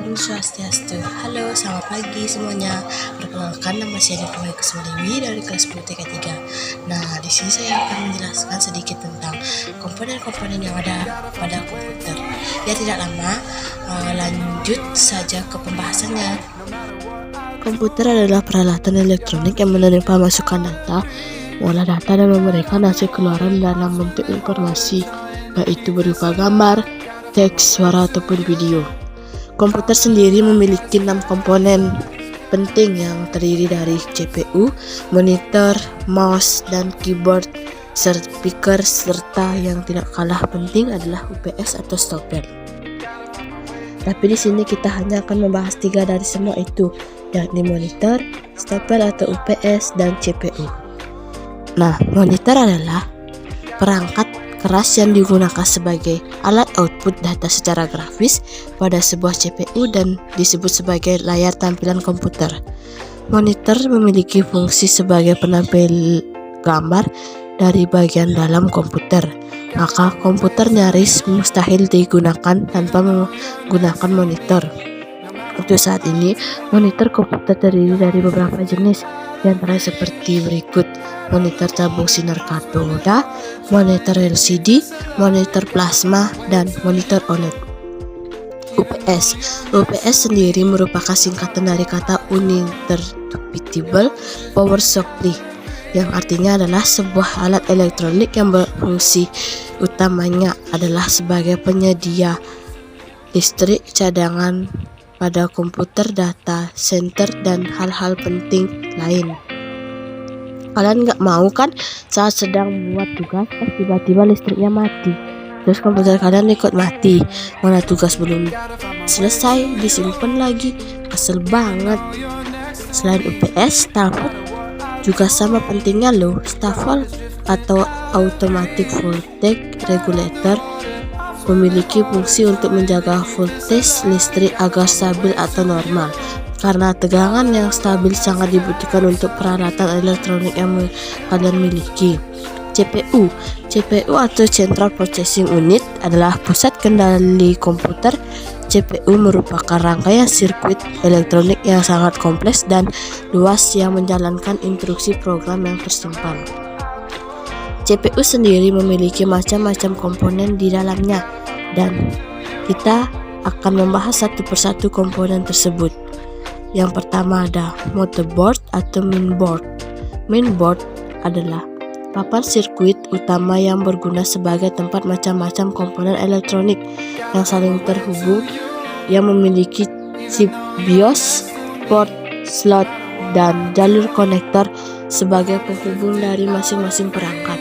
Om Swastiastu. Halo, selamat pagi semuanya. Perkenalkan, nama saya Dewi Kusmaliwi dari kelas 10 TK 3. Nah, di sini saya akan menjelaskan sedikit tentang komponen-komponen yang ada pada komputer. Ya, tidak lama, lanjut saja ke pembahasannya. Komputer adalah peralatan elektronik yang menerima masukan data, mengolah data, dan memberikan hasil keluaran dalam bentuk informasi, yaitu berupa gambar, teks, suara, ataupun video. Komputer sendiri memiliki 6 komponen penting yang terdiri dari CPU, monitor, mouse, dan keyboard, speaker, serta yang tidak kalah penting adalah UPS atau stopper. Tapi di sini kita hanya akan membahas 3 dari semua itu, yakni monitor, stopper atau UPS, dan CPU. Nah, monitor adalah perangkat keras yang digunakan sebagai alat output data secara grafis pada sebuah CPU dan disebut sebagai layar tampilan komputer. Monitor memiliki fungsi sebagai penampil gambar dari bagian dalam komputer. Maka komputer nyaris mustahil digunakan tanpa menggunakan monitor. Untuk saat ini, monitor komputer terdiri dari beberapa jenis, di antara seperti berikut: monitor tabung sinar katoda, monitor LCD, monitor plasma, dan monitor OLED. UPS sendiri merupakan singkatan dari kata Uninterruptible Power Supply, yang artinya adalah sebuah alat elektronik yang berfungsi utamanya adalah sebagai penyedia listrik cadangan pada komputer, data center, dan hal-hal penting lain. Kalian nggak mau kan saat sedang buat tugas, tiba-tiba listriknya mati, terus komputer kalian ikut mati, mana tugas belum selesai disimpan lagi, kesel banget. Selain UPS, staffer juga sama pentingnya loh. Staffer atau Automatic Voltage Regulator memiliki fungsi untuk menjaga voltage listrik agar stabil atau normal. Karena tegangan yang stabil sangat dibutuhkan untuk peralatan elektronik yang kalian miliki. CPU atau Central Processing Unit adalah pusat kendali komputer. CPU merupakan rangkaian sirkuit elektronik yang sangat kompleks dan luas yang menjalankan instruksi program yang tersimpan. CPU sendiri memiliki macam-macam komponen di dalamnya, dan kita akan membahas satu persatu komponen tersebut. Yang pertama ada motherboard atau mainboard. Mainboard adalah papan sirkuit utama yang berguna sebagai tempat macam-macam komponen elektronik yang saling terhubung, yang memiliki chip BIOS, port, slot, dan jalur konektor sebagai penghubung dari masing-masing perangkat.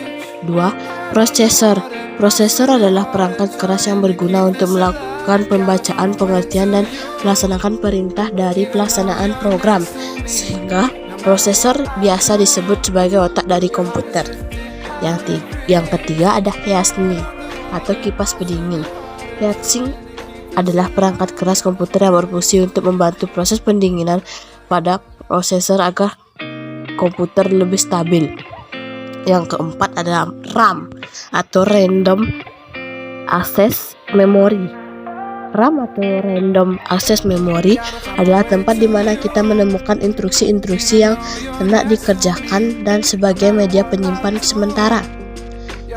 2. Prosesor. Prosesor adalah perangkat keras yang berguna untuk melakukan pembacaan, pengertian, dan melaksanakan perintah dari pelaksanaan program, sehingga prosesor biasa disebut sebagai otak dari komputer. Yang ketiga ada heatsink atau kipas pendingin. Heatsink adalah perangkat keras komputer yang berfungsi untuk membantu proses pendinginan pada prosesor agar komputer lebih stabil. Yang keempat adalah RAM atau Random Access Memory. RAM atau Random Access Memory adalah tempat di mana kita menemukan instruksi-instruksi yang hendak dikerjakan dan sebagai media penyimpan sementara.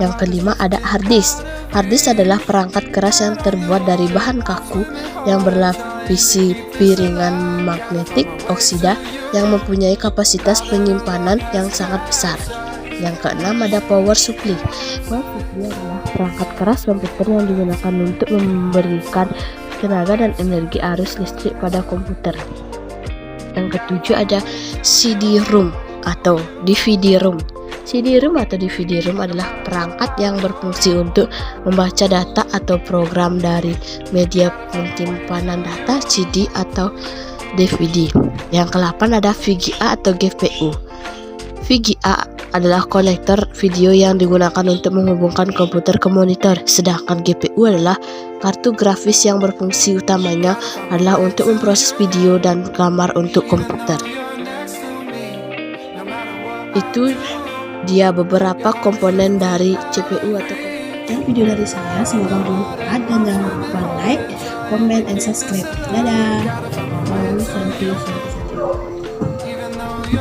Yang kelima ada hard disk. Hard disk adalah perangkat keras yang terbuat dari bahan kaku yang berlapisi piringan magnetik oksida yang mempunyai kapasitas penyimpanan yang sangat besar. Yang keenam ada power supply. Power supply adalah perangkat keras komputer yang digunakan untuk memberikan tenaga dan energi arus listrik pada komputer. Yang ketujuh ada CD-ROM atau DVD-ROM. CD-ROM atau DVD-ROM adalah perangkat yang berfungsi untuk membaca data atau program dari media penyimpanan data CD atau DVD. Yang ke-8 ada VGA atau GPU. VGA adalah konektor video yang digunakan untuk menghubungkan komputer ke monitor, sedangkan GPU adalah kartu grafis yang berfungsi utamanya adalah untuk memproses video dan gambar untuk komputer. Itu dia beberapa komponen dari CPU atau komputer. Video dari saya, semoga bermanfaat dan jangan lupa like, comment, and subscribe. Dadah. Thank you.